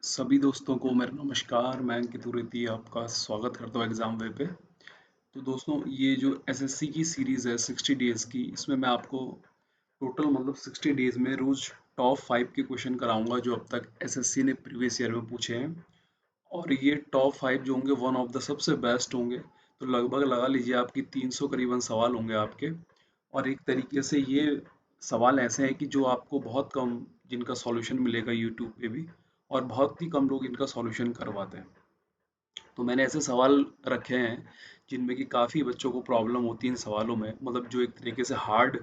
सभी दोस्तों को मेरा नमस्कार। मैं अंकित उरेती आपका स्वागत करता हूँ एग्जाम वे पे। तो दोस्तों, ये जो एसएससी की सीरीज़ है 60 डेज़ की, इसमें मैं आपको टोटल 60 डेज़ में रोज़ टॉप 5 के क्वेश्चन कराऊंगा जो अब तक एसएससी ने प्रीवियस ईयर में पूछे हैं। और ये टॉप 5 जो होंगे वन ऑफ द सबसे बेस्ट होंगे। तो लगभग लगा लीजिए आपकी 300 करीबन सवाल होंगे आपके। और एक तरीके से ये सवाल ऐसे हैं कि जो आपको बहुत कम जिनका सॉल्यूशन मिलेगा यूट्यूब पे भी, और बहुत ही कम लोग इनका सॉल्यूशन करवाते हैं। तो मैंने ऐसे सवाल रखे हैं जिनमें कि काफ़ी बच्चों को प्रॉब्लम होती है इन सवालों में, मतलब जो एक तरीके से हार्ड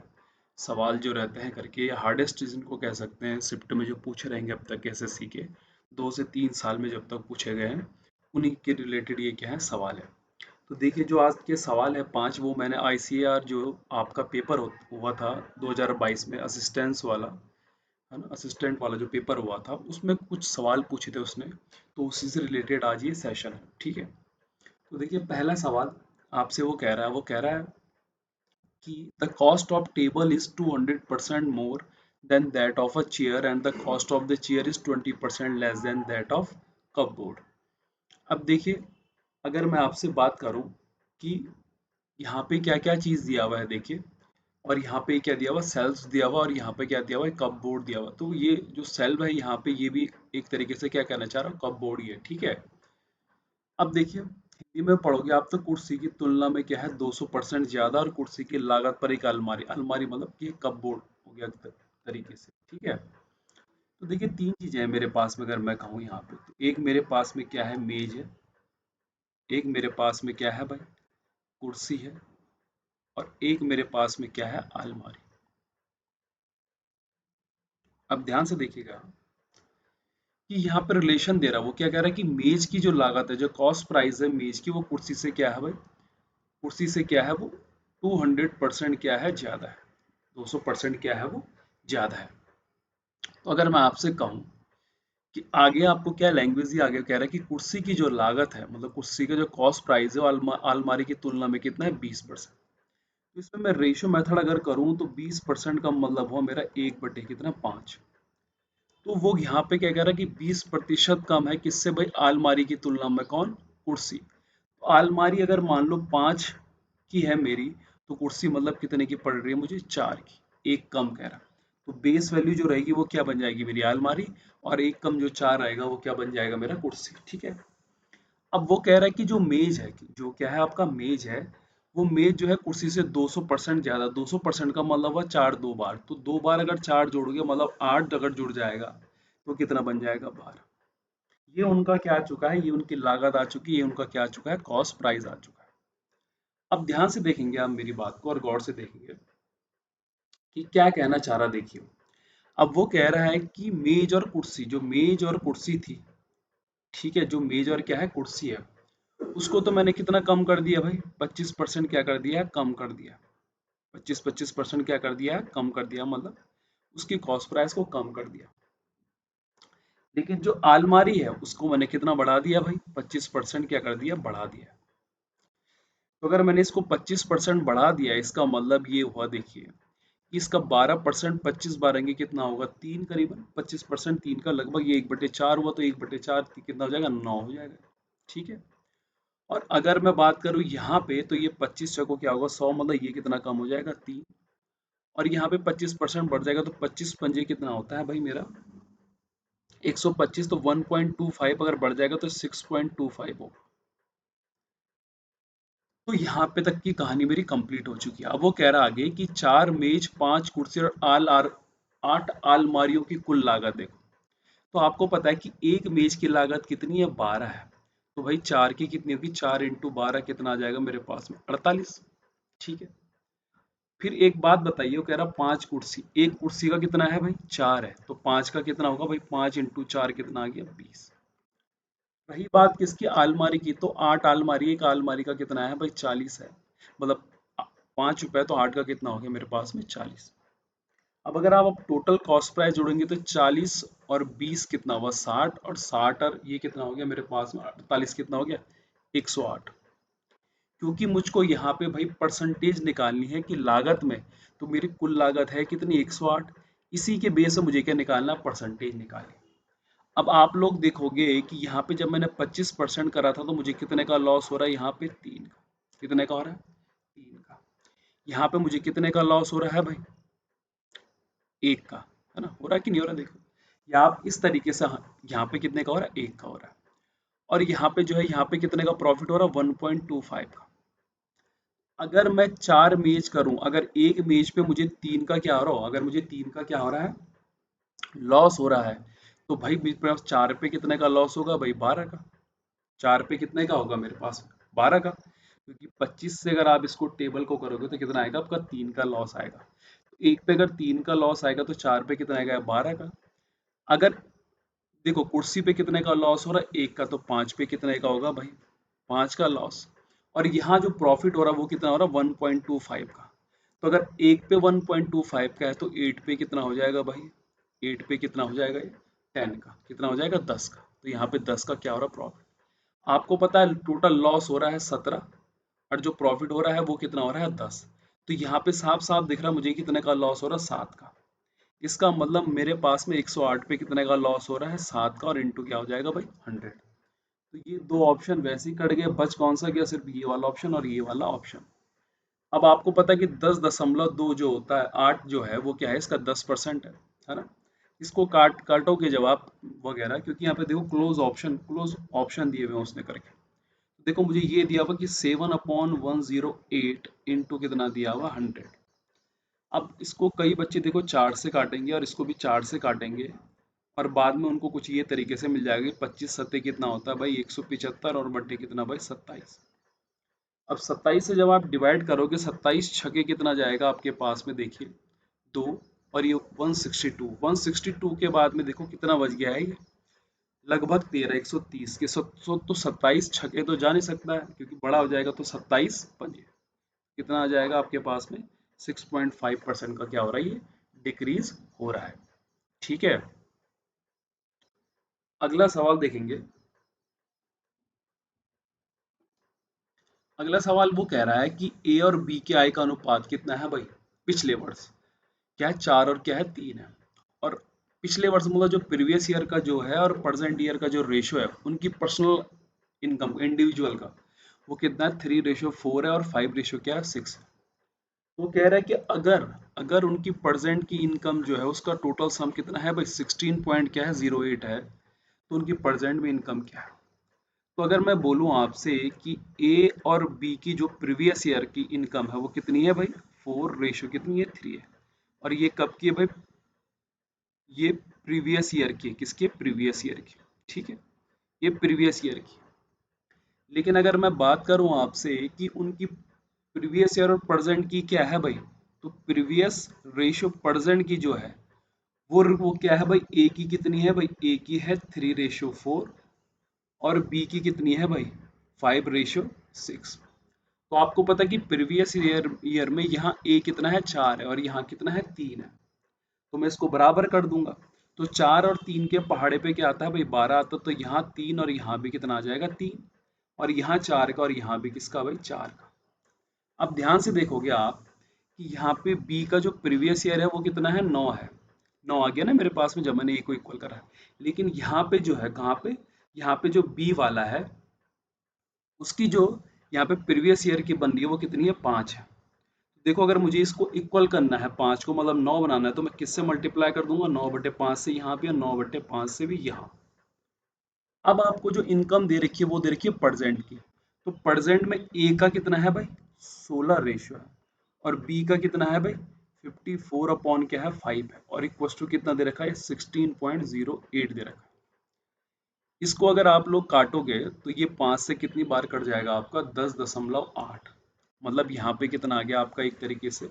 सवाल जो रहते हैं करके, या हार्डेस्ट जिनको कह सकते हैं शिफ्ट में जो पूछे रहेंगे अब तक एसएससी के 2 से 3 साल में जब तक पूछे गए हैं, उन्हीं के रिलेटेड ये क्या है सवाल है। तो देखिए, जो आज के सवाल है 5, वो मैंने आईसीएआर जो आपका पेपर हुआ था 2022 में, असिस्टेंस वाला, है ना, असिस्टेंट वाला जो पेपर हुआ था, उसमें कुछ सवाल पूछे थे उसने। तो उसी से रिलेटेड आज ये सेशन है, ठीक है। तो देखिए, पहला सवाल आपसे वो कह रहा है कि the cost of table is 200% more than that of a chair and the cost of the chair is 20% less than that of cupboard. अब देखिए, अगर मैं आपसे बात करूं कि यहाँ पे क्या क्या चीज दिया हुआ है, देखिए, और यहाँ पे क्या दिया हुआ, सेल्फ दिया हुआ, और यहाँ पे क्या दिया हुआ है, कप बोर्ड दिया हुआ। तो ये जो सेल्फ है यहाँ पे, ये भी एक तरीके से क्या कहना चाह रहा हूँ, कप बोर्ड ही है, ठीक है। अब देखिए, हिंदी में पढ़ोगे आप तो कुर्सी की तुलना में क्या है 200% ज्यादा, और कुर्सी की लागत पर एक अलमारी, अलमारी मतलब कि कप बोर्ड हो गया तरीके से, ठीक है। तो देखिए, तीन चीजें हैं मेरे पास में, अगर मैं कहूँ यहाँ पे, तो एक मेरे पास में क्या है, मेज है। एक मेरे पास में क्या है भाई, कुर्सी है। और एक मेरे पास में क्या है, अलमारी। अब ध्यान से देखिएगा कि यहाँ पे रिलेशन दे रहा है। वो क्या कह रहा है कि मेज की जो लागत है, जो कॉस्ट प्राइस है मेज की, वो कुर्सी से क्या है भाई, कुर्सी से क्या है वो 200% क्या है, ज्यादा है। 200% क्या है वो, ज्यादा है। तो अगर मैं आपसे कहूँ कि आगे आपको क्या लैंग्वेज ही आगे कह रहा है कि कुर्सी की जो लागत है, मतलब कुर्सी का जो कॉस्ट प्राइस है वो अलमारी की तुलना में कितना है, 20%। तो इसमें मैं रेशियो मेथड अगर करूँ तो 20% का मतलब हुआ मेरा 1 बटे कितना, 5। तो वो यहाँ पे क्या कह रहा है कि 20% कम है, किससे भाई, अलमारी की तुलना में, कौन, कुर्सी। तो अलमारी अगर मान लो 5 की है मेरी, तो कुर्सी मतलब कितने की पड़ रही है मुझे, 4 की, एक कम कह रहा। तो बेस वैल्यू जो रहेगी वो क्या बन जाएगी, मेरी अलमारी। और एक कम जो 4 आएगा वो क्या बन जाएगा, मेरा कुर्सी, ठीक है। अब वो कह रहा है कि जो मेज है, जो क्या है आपका मेज है, वो मेज जो है कुर्सी से 200% ज्यादा। 200% का मतलब हुआ 4 दो बार, तो दो बार अगर 4 जोड़ोगे मतलब 8 अगर जुड़ जाएगा, तो कितना बन जाएगा, 12। ये उनका क्या आ चुका है, ये उनकी लागत आ चुकी है, ये उनका क्या आ चुका है, कॉस्ट प्राइस आ चुका है। अब ध्यान से देखेंगे आप मेरी बात को, और गौर से देखेंगे कि क्या कहना चाह रहा, देखिए। अब वो कह रहा है कि मेज और कुर्सी, जो मेज और कुर्सी थी, ठीक है, जो मेज और क्या है, कुर्सी है, उसको तो मैंने कितना कम कर दिया भाई, 25% क्या कर दिया, कम कर दिया। 25% क्या कर दिया, कम कर दिया, मतलब उसकी कॉस्ट प्राइस को कम कर दिया। लेकिन जो अलमारी है उसको मैंने कितना बढ़ा दिया भाई, 25% क्या कर दिया, बढ़ा दिया। तो अगर मैंने इसको 25% बढ़ा दिया, इसका मतलब ये हुआ, देखिए, कि इसका 12%, 25 बारेंगे कितना होगा, 3 करीबन। 25% 3 का लगभग ये 1/4 हुआ, तो 1/4 कितना हो जाएगा, 9 हो जाएगा, ठीक है। और अगर मैं बात करूं यहाँ पे, तो ये 25 को क्या होगा, 100, मतलब ये कितना कम हो जाएगा, 3। और यहाँ पे 25% बढ़ जाएगा, तो 25 पंजे कितना होता है भाई मेरा, 125। तो 1.25 अगर बढ़ जाएगा तो 6.25 होगा। तो यहाँ पे तक की कहानी मेरी कंप्लीट हो चुकी है। अब वो कह रहा आगे कि 4 मेज, 5 कुर्सी और 8 अलमारियों की कुल लागत देखो। तो आपको पता है कि एक मेज की लागत कितनी है, 12 है। तो भाई 4 की कितनी होगी, 4 इंटू 12 कितना आ जाएगा मेरे पास में, 48, ठीक है। फिर एक बात बताइए, वो कह रहा 5 कुर्सी, एक कुर्सी का कितना है भाई, 4 है, तो 5 का कितना होगा भाई, 5 इंटू 4 कितना आ गया, 20। रही बात किसकी, अलमारी की, तो 8 अलमारी, एक अलमारी का कितना है भाई, 40 है। मतलब 5 रुपए, तो 8 का कितना हो गया मेरे पास में, 40। अब अगर आप टोटल कॉस्ट प्राइस जोड़ेंगे तो 40 और 20 कितना हुआ, 60, और 60 और ये कितना हो गया मेरे पास में, 48 कितना हो गया, 108। क्योंकि मुझको यहाँ पे भाई परसेंटेज निकालनी है कि लागत में, तो मेरी कुल लागत है कितनी, 108। इसी के बेस से मुझे क्या निकालना, परसेंटेज निकालनी। अब आप लोग देखोगे कि यहाँ पे जब मैंने 25% करा था तो मुझे कितने का लॉस हो रहा है, यहाँ पे 3 का। कितने का हो रहा है, 3 का। यहाँ पे मुझे कितने का लॉस हो रहा है भाई, 1 का। है ना, हो रहा है कि नहीं हो रहा, देखो। या आप इस तरीके से, हाँ, यहाँ पे कितने का हो रहा है, 1 का हो रहा है। और यहाँ पे जो है, यहाँ पे कितने का प्रॉफिट हो रहा है, 1.25 का। अगर मैं 4 मेज करूं, अगर एक मेज पे मुझे 3 का क्या हो रहा हो, अगर मुझे 3 का क्या हो रहा है, लॉस हो रहा है, तो भाई मेरे पास 4 पे कितने का लॉस होगा भाई, 12 का। 4 पे कितने का होगा मेरे पास, 12 का। क्योंकि 25 से अगर आप इसको टेबल को करोगे तो कितना आएगा आपका, 3 का लॉस आएगा। एक पे अगर 3 का लॉस आएगा तो 4 पे कितना आएगा, 12 का। अगर देखो कुर्सी पे कितने का लॉस हो रहा है, 1 का, तो 5 पे कितने का होगा भाई, 5 का लॉस। और यहाँ जो प्रॉफिट हो रहा है वो कितना हो रहा है, 1.25 का। तो अगर 1 पे 1.25 का है तो 8 पे कितना हो जाएगा भाई, 8 पे कितना हो जाएगा ये, 10 का। कितना हो जाएगा, 10 का। तो यहाँ पे 10 का क्या हो रहा है, प्रॉफिट। आपको पता है टोटल लॉस हो रहा है 17, और जो प्रॉफिट हो रहा है वो कितना हो रहा है, 10। तो यहाँ पे साफ साफ दिख रहा है मुझे कितने का लॉस हो रहा है, 7 का। इसका मतलब मेरे पास में 108 पे कितने का लॉस हो रहा है, 7 का, और इंटू क्या हो जाएगा भाई, 100। तो ये दो ऑप्शन वैसे ही कट गए, बच कौन सा गया, सिर्फ ये वाला ऑप्शन और ये वाला ऑप्शन। अब आपको पता है कि 10.2 जो होता है, 8 जो है वो क्या है, इसका 10% है ना। इसको काटोगे जब आप वगैरह, क्योंकि यहाँ पे देखो क्लोज ऑप्शन दिए हुए हैं उसने करके। देखो मुझे ये दिया हुआ कि 7/108 इंटू कितना दिया हुआ, 100। अब इसको कई बच्चे देखो 4 से काटेंगे और इसको भी 4 से काटेंगे, और बाद में उनको कुछ ये तरीके से मिल जाएगा कि 25 सत्ते कितना होता है भाई, 175, और बट्टे कितना भाई, 27। अब 27 से जब आप डिवाइड करोगे, 27 छके कितना जाएगा आपके पास में, देखिए 2, और ये 162, 162 के बाद में देखो कितना बच गया है ये, लगभग 13, 130 के। तो 27 छके तो जा नहीं सकता है, क्योंकि बड़ा हो जाएगा। तो 27 पंजे कितना आ जाएगा आपके पास में, 6.5% का क्या हो रहा है, ये डिक्रीज हो रहा है। ठीक है, अगला सवाल देखेंगे। अगला सवाल वो कह रहा है कि ए और बी के आय का अनुपात कितना है भाई, पिछले वर्ष। क्या है, 4 और क्या है, 3 है। और पिछले वर्ष मतलब जो प्रीवियस ईयर का जो है, और प्रेजेंट ईयर का जो रेशो है उनकी पर्सनल इनकम इंडिविजुअल का, वो कितना है, 3:4 है, और 5 क्या है, 6 है। वो कह रहा है कि अगर अगर उनकी प्रेजेंट की इनकम जो है उसका टोटल सम कितना है भाई, 16 पॉइंट क्या है, 08 है, तो उनकी प्रेजेंट में इनकम क्या है। तो अगर मैं बोलूं आपसे कि ए और बी की जो प्रीवियस ईयर की इनकम है वो कितनी है भाई, 4 रेशो कितनी है, 3 है। और ये कब की है भाई, ये प्रीवियस ईयर की, किसके, प्रीवियस ईयर की। ठीक है, ये प्रीवियस ईयर की। लेकिन अगर मैं बात करूं आपसे कि उनकी प्रीवियस ईयर और प्रेजेंट की क्या है भाई, तो प्रीवियस रेशियो प्रेजेंट की जो है, वो क्या है भाई, ए की कितनी है भाई, ए की है 3:4, और बी की कितनी है भाई, 5:6। तो आपको पता है कि प्रीवियस ईयर में यहाँ ए कितना है, 4 है, और यहाँ कितना है, 3 है। तो मैं इसको बराबर कर दूंगा। तो 4 और 3 के पहाड़े पे क्या आता है भाई, 12 आता है। तो यहाँ 3 और यहाँ भी कितना आ जाएगा, 3, और यहाँ 4 का, और यहाँ भी किसका भाई, 4 का। अब ध्यान से देखोगे आप कि यहाँ पे बी का जो प्रीवियस ईयर है वो कितना है, 9 है। 9 आ गया ना मेरे पास में जब मैंने ए को इक्वल करा है। लेकिन यहाँ पे जो है, कहाँ पे, यहाँ पे जो बी वाला है उसकी जो यहाँ पे प्रीवियस ईयर की बन रही है वो कितनी है, 5 है। देखो अगर मुझे इसको इक्वल करना है, 5 को मतलब 9 बनाना है, तो मैं किससे मल्टीप्लाई कर दूंगा, 9/5 से यहाँ पे, और 9/5 से भी यहाँ। अब आपको जो इनकम दे रखी है वो दे रखी है प्रेजेंट की। तो प्रेजेंट में ए का कितना है भाई, 16 रेशियो है, और बी का कितना है भाई, 54 अपॉन क्या है, 5 है, और इक्वल टू कितना दे रखा है, 16.08 दे रखा है। इसको अगर आप लोग काटोगे तो ये 5 से कितनी बार कट जाएगा आपका, 10.8। मतलब यहाँ पे कितना आ गया आपका, एक तरीके से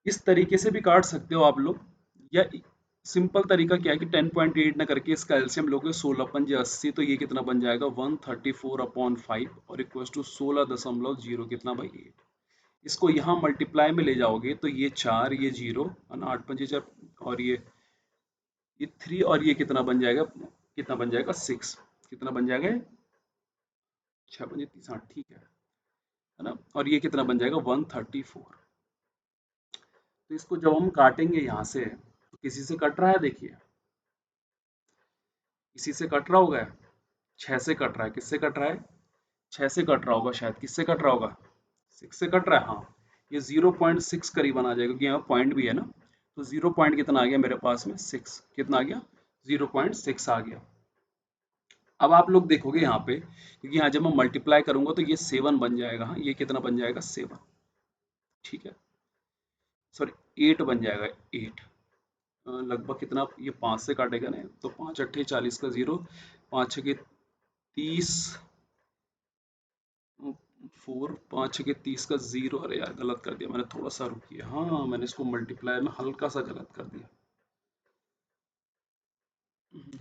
इस तरीके से भी काट सकते हो आप लोग, या सिंपल तरीका क्या है कि 10.8 ना करके इसका एलसीएम लोगे, 16×5 = 80, तो ये कितना बन जाएगा, 134/5, और इक्वल टू 16.0 कितना भाई, 8। इसको यहाँ मल्टीप्लाई में ले जाओगे तो ये 4, ये 0, 8×5 और ये 3, और ये कितना बन जाएगा, कितना बन जाएगा, 6। कितना बन जाएगा, 6×5 = 30, ठीक है ना। और ये कितना बन जाएगा, 134। तो इसको जब हम काटेंगे यहाँ से, तो किसी से कट रहा है देखिए, इसी से कट रहा होगा, 6 से कट रहा है, किससे कट रहा है, 6 से कट रहा होगा शायद, किससे कट रहा होगा, 6 से कट रहा है, हाँ। ये 0.6 करीबन आ जाएगा क्योंकि यहाँ पॉइंट भी है ना, तो 0 पॉइंट कितना आ गया मेरे पास में, 6, कितना आ गया, 0.6 आ गया। अब आप लोग देखोगे यहाँ पे, क्योंकि यहाँ जब मैं मल्टीप्लाई करूंगा तो ये 7 बन जाएगा, हाँ ये कितना बन जाएगा, 7, ठीक है, सॉरी 8 बन जाएगा, 8, लगभग कितना, ये 5 से काटेगा ना, तो 5 अट्ठे 40 का 0, 5 छके 30, 4, 5 छके 30 का 0, अरे यार गलत कर दिया मैंने, थोड़ा सा रुकिए, हाँ मैंने इसको मल्टीप्लाई में हल्का सा गलत कर दिया।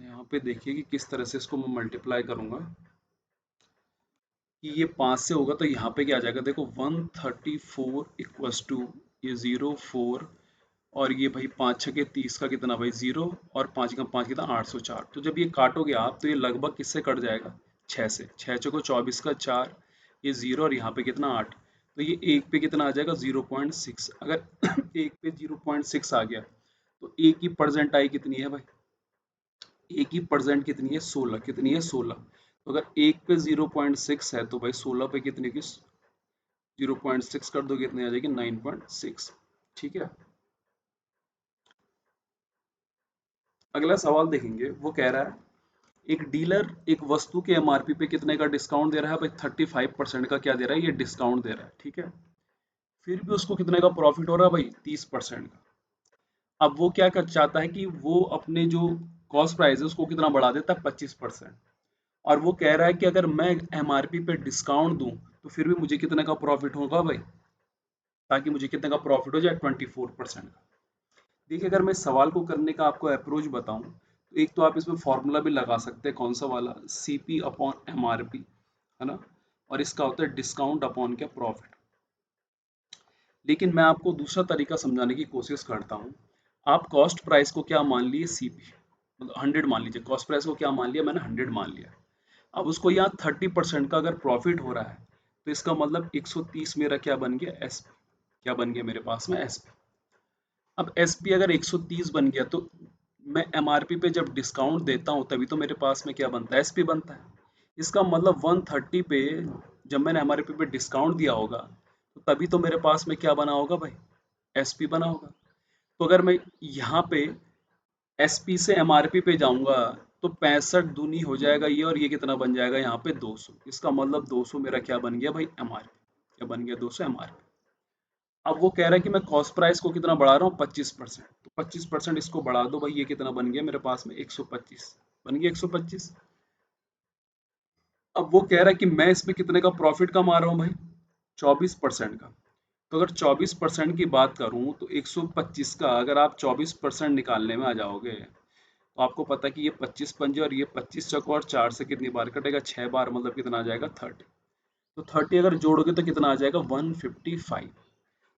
यहाँ पे देखिए कि किस तरह से इसको मैं मल्टीप्लाई करूंगा, कि ये 5 से होगा तो यहाँ पे क्या आ जाएगा, देखो 134 इक्वस टू ये 0 4, और ये भाई 5 छके 30 का कितना भाई 0, और 5 का 5 कितना 804, तो जब ये काटोगे आप तो ये लगभग किससे कट जाएगा, 6 से, 6 चौको 24 का 4, ये 0 और यहाँ पे कितना 8, तो ये एक पे कितना आ जाएगा 0.6, अगर एक पे 0.6 आ गया तो एक की परसेंट आई कितनी है भाई, एक ही परसेंट कितनी है 16, कितनी है 16, तो अगर एक पे 0.6 है तो भाई 16 पे कितनी की 0.6 कर दो कितनी आ जाएगी 9.6, ठीक है। अगला सवाल देखेंगे, वो कह रहा है एक डीलर एक वस्तु के एमआरपी पे कितने का डिस्काउंट दे रहा है भाई, 35% का क्या दे रहा है, ये डिस्काउंट दे रहा है, ठीक है। फिर भी उसको कितने का प्रॉफिट हो रहा है भाई, 30% का। अब वो क्या कर चाहता है कि वो अपने जो कॉस्ट प्राइस है उसको कितना बढ़ा देता है, 25%, और वो कह रहा है कि अगर मैं एमआरपी पे डिस्काउंट दूं तो फिर भी मुझे कितने का प्रॉफिट होगा भाई, ताकि मुझे कितने का प्रॉफिट हो जाए, 24% का। देखिए अगर मैं इस सवाल को करने का आपको अप्रोच बताऊं तो एक तो आप इसमें फॉर्मूला भी लगा सकते हैं, कौन सा वाला, सीपी अपॉन एमआरपी, है ना, और इसका होता है डिस्काउंट अपॉन क्या, प्रॉफिट। लेकिन मैं आपको दूसरा तरीका समझाने की कोशिश करता हूँ। आप कॉस्ट प्राइस को क्या मान लिए, सीपी, मतलब 100 मान लीजिए, कॉस्ट प्राइस को क्या मान लिया मैंने, 100 मान लिया। अब उसको यहाँ 30% का अगर प्रॉफिट हो रहा है तो इसका मतलब 130 मेरा क्या बन गया, एसपी, क्या बन गया मेरे पास में, एसपी। अब एसपी अगर 130 बन गया तो मैं एमआरपी पे जब डिस्काउंट देता हूँ तभी तो मेरे पास में क्या बनता है, एसपी बनता है। इसका मतलब 130 पे जब मैंने एमआरपी पे डिस्काउंट दिया होगा तो तभी तो मेरे पास में क्या बना होगा भाई, एसपी बना होगा। तो अगर मैं यहाँ पे एसपी से एमआरपी पे जाऊंगा तो 65 दूनी हो जाएगा ये, और ये कितना बन जाएगा यहाँ पे 200, इसका मतलब 200 मेरा क्या बन गया भाई, एमआरपी, क्या बन गया 200 एमआरपी। अब वो कह रहा है कि मैं कॉस्ट प्राइस को कितना बढ़ा रहा हूँ, 25%, तो 25% इसको बढ़ा दो भाई, ये कितना बन गया मेरे पास में 125, बन गया 125। अब वो कह रहा है कि मैं इसमें कितने का प्रॉफिट कमा रहा हूँ भाई, 24% का। तो अगर 24% की बात करूं तो 125 का अगर आप 24% निकालने में आ जाओगे तो आपको पता है कि ये 25 पंजे और ये 25 चौको और 4 से कितनी बार कटेगा, 6 बार, मतलब कितना आ जाएगा 30। तो 30 अगर जोड़ोगे तो कितना आ जाएगा 155।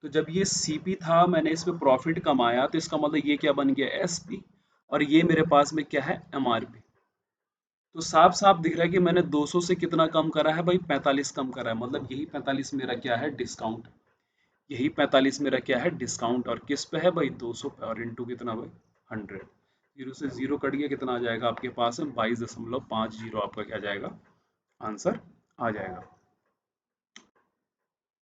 तो जब ये सीपी था मैंने इसमें प्रॉफिट कमाया तो इसका मतलब ये क्या बन गया, एसपी, और ये मेरे पास में क्या है, एमआरपी। तो साफ साफ दिख रहा है कि मैंने 200 से कितना कम करा है भाई, 45 कम करा है, मतलब यही 45 मेरा क्या है, डिस्काउंट। यही 45 मेरा क्या है, डिस्काउंट, और किस पे है भाई, 200 पे, और इंटू कितना भाई, 100। जीरो से जीरो कट गया, कितना आ जाएगा आपके पास में, 22.50 आपका क्या जाएगा, आंसर आ जाएगा।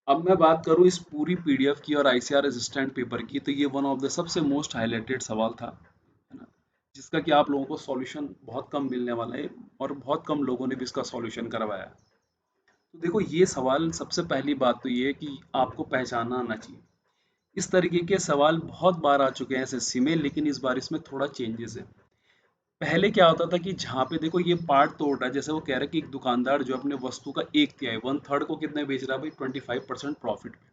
अब मैं बात करूं इस पूरी पीडीएफ की और आईसीआर असिस्टेंट पेपर की, तो ये वन ऑफ द सबसे मोस्ट हाईलाइटेड सवाल था, है ना, जिसका कि आप लोगों को सॉल्यूशन बहुत कम मिलने वाला है, और बहुत कम लोगों ने भी इसका सॉल्यूशन करवाया। तो देखो ये सवाल, सबसे पहली बात तो ये है कि आपको पहचानना आना चाहिए। इस तरीके के सवाल बहुत बार आ चुके हैं एसएससी में, लेकिन इस बार इसमें थोड़ा चेंजेस है। पहले क्या होता था कि जहाँ पे देखो ये पार्ट तोड़ रहा है, जैसे वो कह रहा है कि एक दुकानदार जो अपने वस्तु का एक तिहाई, 1/3 को कितने बेच रहा है भाई, 25% प्रॉफिट पे,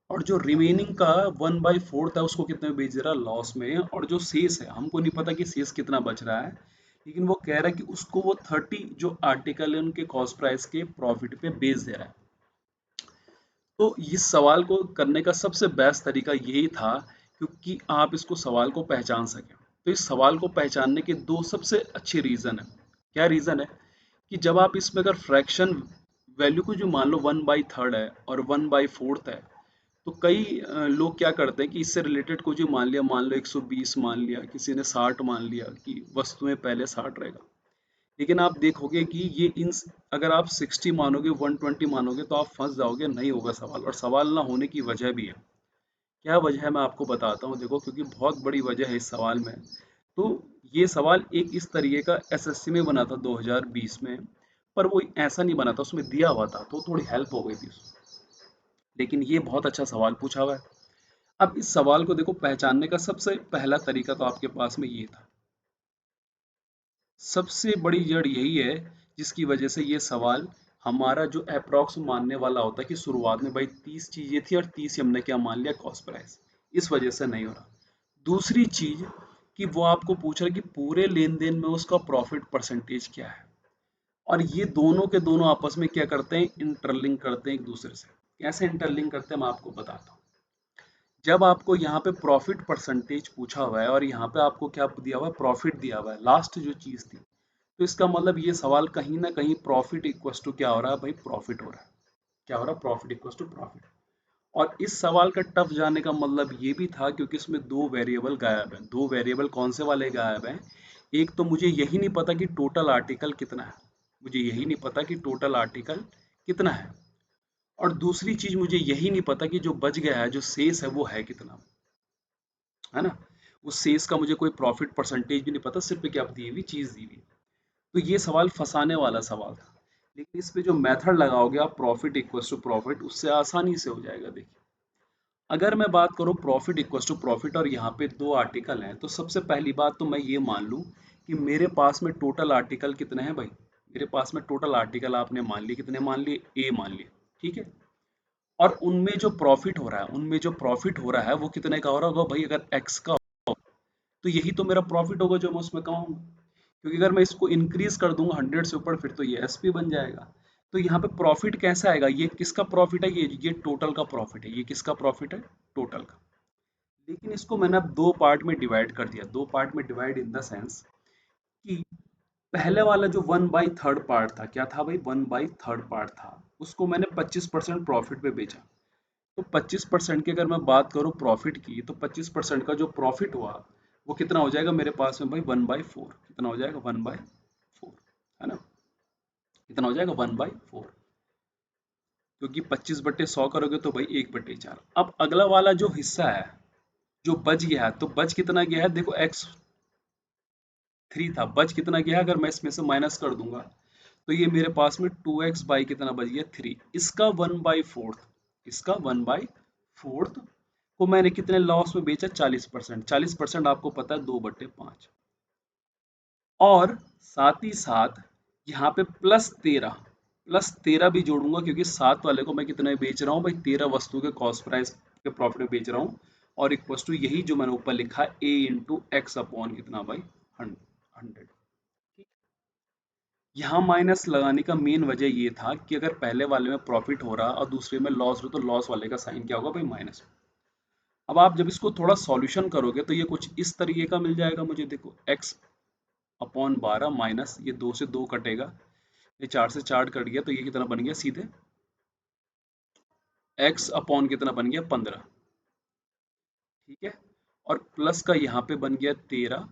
और जो रिमेनिंग का 1/4 है उसको कितने में बेच रहा है, लॉस में। और जो शेष है हमको नहीं पता कि शेष कितना बच रहा है, लेकिन वो कह रहा है कि उसको वो 30 जो आर्टिकल है उनके कॉस्ट प्राइस के प्रॉफिट पे बेच दे रहा है। तो इस सवाल को करने का सबसे बेस्ट तरीका यही था, क्योंकि आप इसको सवाल को पहचान सकें। तो इस सवाल को पहचानने के दो सबसे अच्छे रीज़न है। क्या रीज़न है, कि जब आप इसमें अगर फ्रैक्शन वैल्यू को जो मान लो 1/3 है और 1/4 है, तो कई लोग क्या करते हैं कि इससे रिलेटेड कुछ भी मान लिया, मान लो 120 मान लिया, किसी ने 60 मान लिया कि वस्तुएं पहले 60 रहेगा। लेकिन आप देखोगे कि ये इन अगर आप 60 मानोगे 120 मानोगे तो आप फंस जाओगे, नहीं होगा सवाल। और सवाल ना होने की वजह भी है। क्या वजह है मैं आपको बताता हूँ, देखो क्योंकि बहुत बड़ी वजह है इस सवाल में। तो ये सवाल एक इस तरीके का एसएससी में बना था 2020 में, पर वो ऐसा नहीं बना था, उसमें दिया हुआ था तो थोड़ी हेल्प हो गई थी लेकिन ये बहुत अच्छा सवाल पूछा हुआ है। अब इस सवाल को देखो, पहचानने का सबसे पहला तरीका तो आपके पास में ये था। सबसे बड़ी जड़ यही है जिसकी वजह से ये सवाल हमारा जो अप्रॉक्स मानने वाला होता है कि शुरुआत में भाई 30 चीजें थी और 30 ही हमने क्या मान लिया कॉस्ट प्राइस, इस वजह से नहीं हो रहा। दूसरी चीज कि वो आपको पूछ रहा है कि पूरे लेन देन में उसका प्रॉफिट परसेंटेज क्या है, और ये दोनों के दोनों आपस में क्या करते हैं, इंटरलिंक करते हैं एक दूसरे से। कैसे इंटरलिंक करते हैं मैं आपको बताता हूँ। जब आपको यहाँ पे प्रॉफिट परसेंटेज पूछा हुआ है और यहाँ पे आपको क्या दिया हुआ है, प्रॉफिट दिया हुआ है, लास्ट जो चीज थी, तो इसका मतलब ये सवाल कहीं ना कहीं प्रॉफिट इक्वस टू क्या हो रहा है भाई, प्रॉफिट हो रहा है। क्या हो रहा है, प्रॉफिट इक्वस टू प्रॉफिट। और इस सवाल का टफ जाने का मतलब ये भी था क्योंकि इसमें दो वेरिएबल गायब हैं। दो वेरिएबल कौन से वाले गायब हैं, एक तो मुझे यही नहीं पता कि टोटल आर्टिकल कितना है, मुझे यही नहीं पता कि टोटल आर्टिकल कितना है, और दूसरी चीज मुझे यही नहीं पता कि जो बच गया है, जो शेष है, वो है कितना, है ना। उस शेष का मुझे कोई प्रॉफिट परसेंटेज भी नहीं पता, सिर्फ क्या दी हुई चीज दी हुई। तो ये सवाल फंसाने वाला सवाल था। लेकिन इस पे जो मेथड लगाओगे आप, प्रॉफिट इक्वल्स टू प्रॉफिट, उससे आसानी से हो जाएगा। देखिए, अगर मैं बात करूं प्रॉफिट इक्वल्स टू प्रॉफिट और यहाँ पे दो आर्टिकल हैं, तो सबसे पहली बात तो मैं ये मान लूं कि मेरे पास में टोटल आर्टिकल कितने हैं भाई। मेरे पास में टोटल आर्टिकल आपने मान लिए, कितने मान लिए, ए मान लिए, ठीक है। और उनमें जो प्रॉफिट हो रहा है, उनमें जो प्रॉफिट हो रहा है वो कितने का हो रहा होगा भाई, अगर एक्स का, तो यही तो मेरा प्रॉफिट होगा जो मैं उसमें कमाऊंगा। क्योंकि अगर मैं इसको इंक्रीज कर दूंगा 100 से ऊपर, फिर तो ये एसपी बन जाएगा। तो यहाँ पे प्रॉफिट कैसा आएगा, ये किसका प्रॉफिट है, ये टोटल का प्रॉफिट है। ये किसका प्रॉफिट है, टोटल का। लेकिन इसको मैंने अब दो पार्ट में डिवाइड कर दिया। दो पार्ट में डिवाइड इन द सेंस कि पहले वाला जो 1/3 पार्ट था, क्या था भाई, 1/3 पार्ट था, उसको मैंने 25% प्रॉफिट पे बेचा। तो 25% की अगर मैं बात करूं प्रॉफिट की, तो 25% का जो प्रॉफिट हुआ वो कितना हो जाएगा मेरे पास में भाई, 1/4। कितना हो जाएगा, 1/4, है ना। कितना हो जाएगा, 1/4। क्योंकि 25/100 करोगे तो भाई 1/4। अब अगला वाला जो हिस्सा है जो बच गया है, तो बच कितना गया है, देखो x3 था, बच कितना गया है, अगर मैं इसमें से माइनस कर दूंगा तो ये मेरे पास में 2x बाई कितना बच गया, 3। इसका 1/4, इसका 1/4 को मैंने कितने लॉस में बेचा, 40%। 40% आपको पता है 2/5। और साथ ही साथ यहाँ पे +13 भी जोड़ूंगा, क्योंकि 7 वाले को मैं कितने में बेच रहा हूँ भाई, 13 वस्तु के कॉस्ट प्राइस के प्रॉफिट में बेच रहा हूँ। और इक्वस टू यही जो मैंने ऊपर लिखा है, ए इंटू एक्स अपॉन कितना भाई, 100। यहाँ माइनस लगाने का मेन वजह ये था कि अगर पहले वाले में प्रॉफिट हो रहा और दूसरे में लॉस हो, तो लॉस वाले का साइन क्या होगा भाई, माइनस। अब आप जब इसको थोड़ा सॉल्यूशन करोगे तो ये कुछ इस तरीके का मिल जाएगा मुझे। देखो, x अपॉन 12 माइनस, ये 2 से 2 कटेगा, ये 4 से 4 कट गया, तो ये कितना बन गया सीधे, x अपॉन कितना बन गया, 15, ठीक है। और प्लस का यहाँ पे बन गया 13,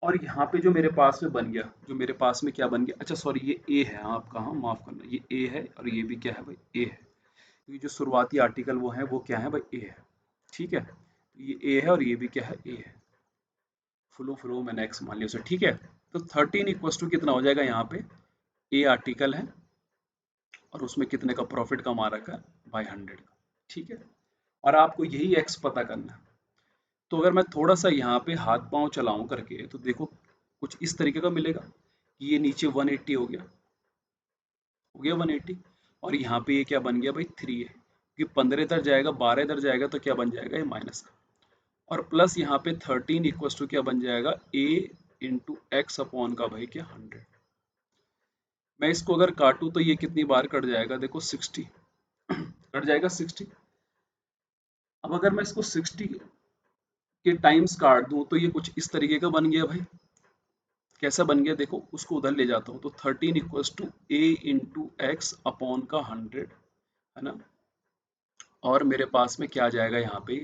और यहाँ पे जो मेरे पास में बन गया, जो मेरे पास में क्या बन गया, अच्छा सॉरी, ये ए है आपका, हाँ माफ करना, ये ए है और ये भी क्या है भाई, ए है। क्योंकि जो शुरुआती आर्टिकल वो है, वो क्या है भाई, ए है, ठीक है। तो ये ए है और ये भी क्या है, ए है। फ्लो फ्लो मैंने एक्स मान लिया उसे, ठीक है। तो 13 इक्वस टू कितना हो जाएगा, यहाँ पे ए आर्टिकल है और उसमें कितने का प्रॉफिट कमा रखा है बाई 100 का, ठीक है। और आपको यही एक्स पता करना है। तो अगर मैं थोड़ा सा यहाँ पे हाथ पांव चलाऊं करके, तो देखो कुछ इस तरीके का मिलेगा कि ये नीचे 180 हो गया, 180। और यहाँ पे ये क्या बन गया भाई, 3 है, क्योंकि 15 इधर जाएगा, 12 इधर जाएगा, तो क्या बन जाएगा, ये माइनस का। और प्लस यहाँ पे 13 इक्वस टू क्या बन जाएगा, ए इंटू एक्स अपॉन का भाई क्या, 100। मैं इसको अगर काटूं तो ये कितनी बार कट जाएगा, देखो 60 कट जाएगा 60। अब अगर मैं इसको 60 के टाइम्स काट दूं तो ये कुछ इस तरीके का बन गया भाई। कैसा बन गया, देखो उसको उधर ले जाता हूँ, तो 13 equals to a into x upon का 100, है ना। और मेरे पास में क्या आ जाएगा यहाँ पे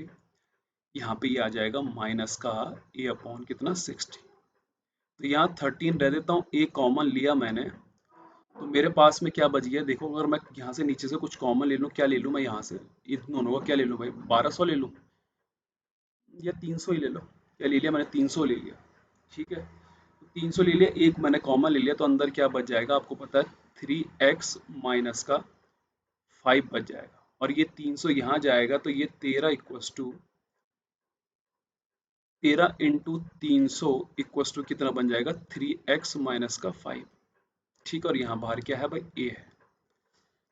ये आ जाएगा माइनस का ए अपॉन कितना, 60। तो यहाँ 13 रह देता हूँ, एक कॉमन लिया मैंने, तो मेरे पास में क्या बच गया देखो। अगर मैं यहाँ से नीचे से कुछ कॉमन ले लूँ, क्या ले लूँ मैं यहाँ से, इन दोनों का क्या ले लूँ भाई, 1200 ले लूँ या 300 ही ले लो। क्या ले लिया मैंने, 300 ले लिया। ठीक है, 300 ले लिया, एक मैंने कॉमन ले लिया, तो अंदर क्या बच जाएगा आपको पता है, 3x माइनस का 5 बच जाएगा। और ये 300 यहाँ जाएगा, तो ये 13 equals to 13 into 300 equals to कितना बन जाएगा, 3x माइनस का 5। ठीक है, और यहाँ बाहर क्या है भाई, a है।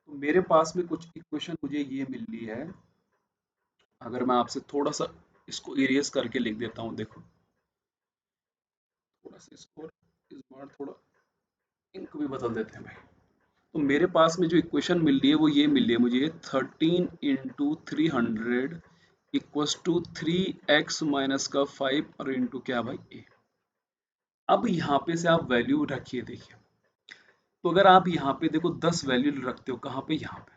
तो मेरे पास में कुछ इक्वेशन मुझे ये मिल रही है। अगर मैं आपसे थोड़ा सा इसको इरेज करके लिख देता हूँ, देखो थोड़ा सा इसको इस बार थोड़ा इंक भी बदल देते हैं भाई। तो मेरे पास में जो इक्वेशन मिल रही है वो ये मिल रही है मुझे, 13 into 300 equals to 3x minus का 5 और इंटू क्या भाई, ए। अब यहाँ पे से आप वैल्यू रखिए, देखिए। तो अगर आप यहाँ पे देखो 10 वैल्यू रखते हो, कहाँ पे, यहाँ पे,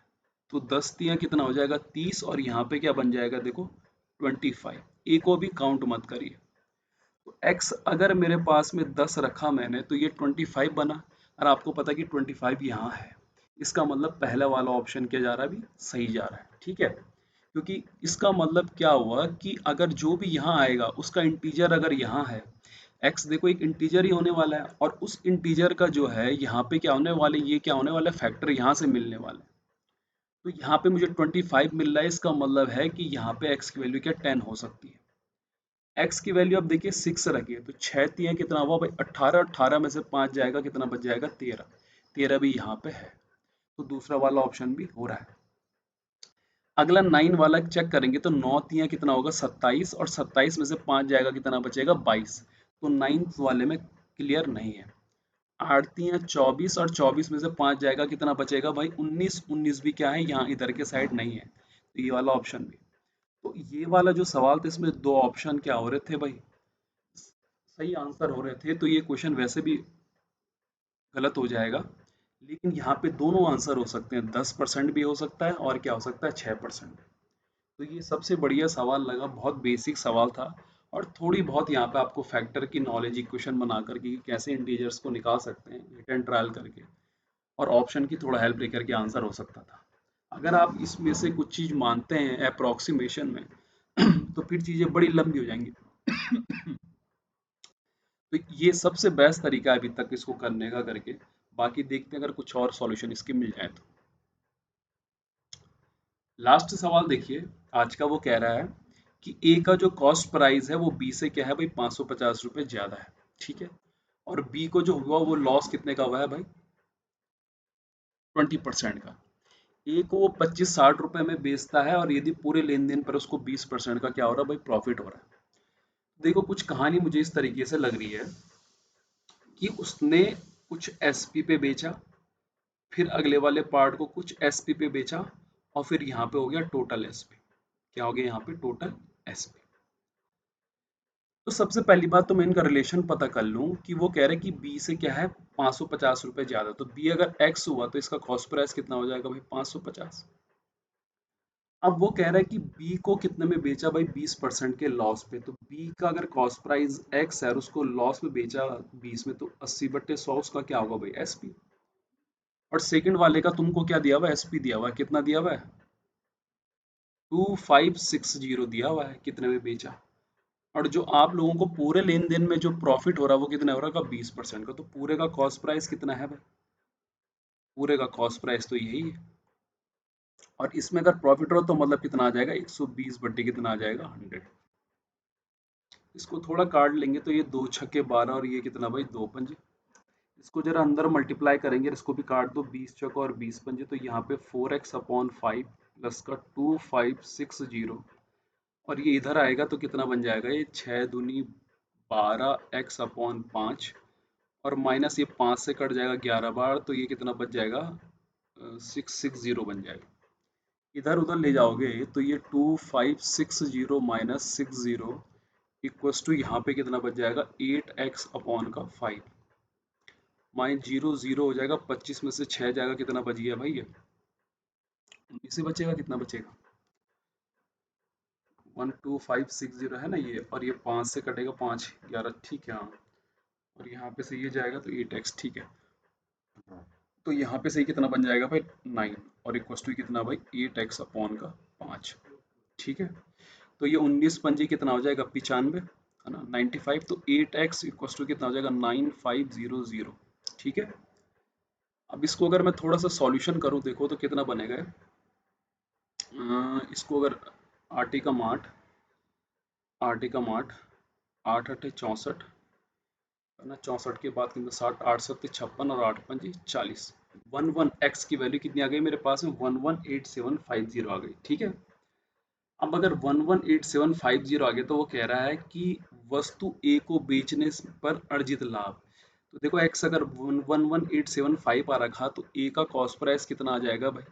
तो 10 तिया कितना हो जाएगा, 30, और यहाँ पे क्या बन जाएगा देखो, 25। ए को भी काउंट मत करिए। तो x अगर मेरे पास में 10 रखा मैंने, तो ये 25 बना। और आपको पता है कि 25 यहाँ है, इसका मतलब पहला वाला ऑप्शन क्या जा रहा है, अभी सही जा रहा है। ठीक है, क्योंकि इसका मतलब क्या हुआ कि अगर जो भी यहाँ आएगा उसका इंटीजर अगर यहाँ है, x देखो एक इंटीजर ही होने वाला है, और उस इंटीजर का जो है यहाँ पे क्या होने वाले, ये क्या होने वाला है, फैक्टर यहाँ से मिलने वाला है। तो यहाँ पे मुझे 25 मिल रहा है, इसका मतलब है कि यहाँ पे x की वैल्यू क्या 10 हो सकती है। x की वैल्यू अब देखिए 6 रखिए, तो 6 तिया कितना हुआ भाई, 18, 18 में से 5 जाएगा, कितना बच जाएगा, 13। 13 भी यहाँ पे है, तो दूसरा वाला ऑप्शन भी हो रहा है। अगला 9 वाला चेक करेंगे, तो 9 तिया कितना होगा, 27, और 27 में से 5 जाएगा, कितना बचेगा, 22। तो 9 वाले में क्लियर नहीं है। 8 तिया 24, और 24 में से 5 जाएगा, कितना बचेगा भाई, 19। 19 भी क्या है, यहाँ इधर के साइड नहीं है, तो ये वाला ऑप्शन भी। तो ये वाला जो सवाल था, इसमें दो ऑप्शन क्या हो रहे थे भाई, सही आंसर हो रहे थे, तो ये क्वेश्चन वैसे भी गलत हो जाएगा। लेकिन यहाँ पे दोनों आंसर हो सकते हैं, 10% भी हो सकता है, और क्या हो सकता है, 6%। तो ये सबसे बढ़िया सवाल लगा, बहुत बेसिक सवाल था। और थोड़ी बहुत यहाँ पे आपको फैक्टर की नॉलेज, इक्वेशन बना करके कि कैसे इंटीजर्स को निकाल सकते हैं हिट एंड ट्रायल करके, और ऑप्शन की थोड़ा हेल्प लेकर के आंसर हो सकता था। अगर आप इसमें से कुछ चीज़ मानते हैं अप्रोक्सीमेशन में तो फिर चीज़ें बड़ी लंबी हो जाएंगी। तो ये सबसे बेस्ट तरीका है अभी तक इसको करने का करके। बाकी देखते हैं अगर कुछ और सॉल्यूशन इसके मिल जाए तो। लास्ट सवाल देखिए, आज का वो कह रहा है कि ए का जो कॉस्ट प्राइस है वो बी से क्या है भाई, 550 रुपये ज्यादा है। ठीक है, और बी को जो हुआ वो लॉस कितने का हुआ है भाई, 20% का। ए को वो 25-60 रुपए में बेचता है, और यदि पूरे लेन देन पर उसको 20% का क्या हो रहा है भाई, प्रॉफिट हो रहा है। देखो कुछ कहानी मुझे इस तरीके से लग रही है कि उसने कुछ एसपी पे बेचा, फिर अगले वाले पार्ट को कुछ एसपी पे बेचा, और फिर यहाँ पे हो गया टोटल एसपी। क्या हो गया यहाँ पे, टोटल एसपी। तो सबसे पहली बात तो मैं इनका रिलेशन पता कर लूं कि वो कह रहे हैं कि बी से क्या है, 550 रुपये ज्यादा। तो बी अगर एक्स हुआ तो इसका कॉस्ट प्राइस कितना हो जाएगा भाई, 550। अब वो कह रहा है कि बी को कितने में बेचा भाई, 20% के लॉस पे। तो बी का अगर कॉस्ट प्राइस एक्स है और उसको लॉस में बेचा 20 में, तो 80/100 उसका क्या होगा भाई, एसपी। और सेकंड वाले का तुमको क्या दिया हुआ है, एसपी दिया हुआ है, कितना दिया हुआ है, 2560 दिया हुआ है, कितने में बेचा। और जो आप लोगों को पूरे लेन देन में जो प्रॉफिट हो रहा है वो कितना हो रहा है, 20% का। तो पूरे का कॉस्ट प्राइस कितना है भाई, पूरे का कॉस्ट प्राइस तो यही है। और इसमें अगर प्रॉफिट हो तो मतलब कितना आ जाएगा, 120 कितना आ जाएगा, 100। इसको थोड़ा काट लेंगे तो ये 2 छक्के 12, और ये कितना भाई, 2 पंजे। इसको जरा अंदर मल्टीप्लाई करेंगे, इसको भी काट दो, 20 छक्का और 20 पंजे, तो यहाँ पे 4x/5 प्लस का 2560, और ये इधर आएगा तो कितना बन जाएगा, ये 6 दूनी 12x/5, और माइनस ये 5 से कट जाएगा 11 बार, तो ये कितना बच जाएगा, 660 बन जाएगा। इधर उधर ले जाओगे तो ये 2560 माइनस 60 इक्वस टू यहाँ पे कितना बच जाएगा, 8x/5। माइनस 0 0 हो जाएगा, 25 में से 6 जाएगा, कितना बच गया भाई ये, इससे बचेगा, कितना बचेगा, 12560 है ना ये, और ये 5 से कटेगा 5 11, ठीक है हाँ। और यहाँ पे से ये जाएगा तो 8x, ठीक है। तो यहाँ पे से ये कितना बन जाएगा भाई 9, और इक्वस टू कितना भाई 8x अपॉन का 5, ठीक है। तो ये 19 पंजी कितना हो जाएगा 95, है ना 95, तो 8x इक्वस टू कितना हो जाएगा 9500, ठीक है। अब इसको अगर मैं थोड़ा सा सॉल्यूशन करूँ देखो तो कितना बनेगा ये? इसको अगर आठ एकम आठ, आठ एकम आठ, आठ अठे 64, है ना, 64 के बाद कितना 60, 8 सत्ते 56 और 8 पंजी 40। 11x की वैल्यू कितनी आ गई मेरे पास में 118750 आ गई, ठीक है। अब अगर 118750 आ गया तो वो कह रहा है कि वस्तु ए को बेचने पर अर्जित लाभ। तो देखो x अगर 11875 आ रखा तो ए का कॉस्ट प्राइस कितना आ जाएगा भाई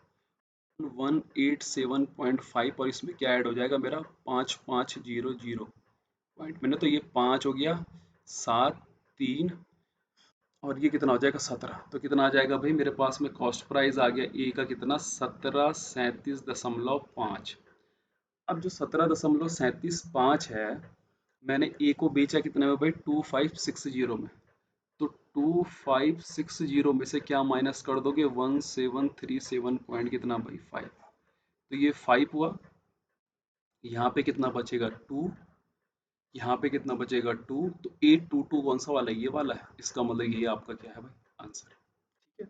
187.5, और इसमें क्या ऐड हो जाएगा मेरा 5500 पॉइंट, मैंने तो ये 5 हो गया, 7, 3, और ये कितना हो जाएगा 17। तो कितना आ जाएगा भाई मेरे पास में कॉस्ट प्राइस आ गया ए का कितना 1737.5। अब जो 17.37 है, मैंने ए को बेचा कितने में भाई 2560 में। तो 2560 में से क्या माइनस कर दोगे 1737 पॉइंट कितना भाई 5, तो ये 5 हुआ। यहाँ पे कितना बचेगा 2, यहाँ पे कितना बचेगा 2, तो 822 कौन सा वाला है ये वाला है, इसका मतलब ये आपका क्या है भाई आंसर, ठीक है।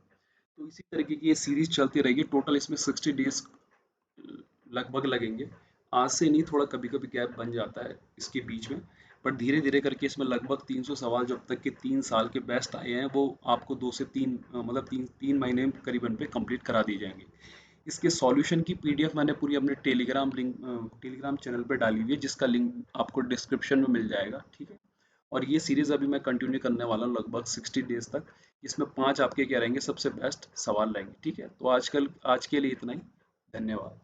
तो इसी तरीके की ये सीरीज चलती रहेगी, टोटल इसमें 60 डेज लगभग लगेंगे। आज से नहीं, थोड़ा कभी कभी गैप बन जाता है इसके बीच में, पर धीरे धीरे करके इसमें लगभग 300 सवाल जब तक के 3 साल के बेस्ट आए हैं वो आपको 2 से 3 मतलब 3 महीने में करीबन पे कंप्लीट करा दी जाएंगे। इसके सॉल्यूशन की पीडीएफ मैंने पूरी अपने टेलीग्राम चैनल पे डाली हुई है, जिसका लिंक आपको डिस्क्रिप्शन में मिल जाएगा, ठीक है। और ये सीरीज अभी मैं कंटिन्यू करने वाला हूँ लगभग 60 डेज तक। इसमें 5 आपके क्या रहेंगे सबसे बेस्ट सवाल रहेंगे, ठीक है। तो आज के लिए इतना ही, धन्यवाद।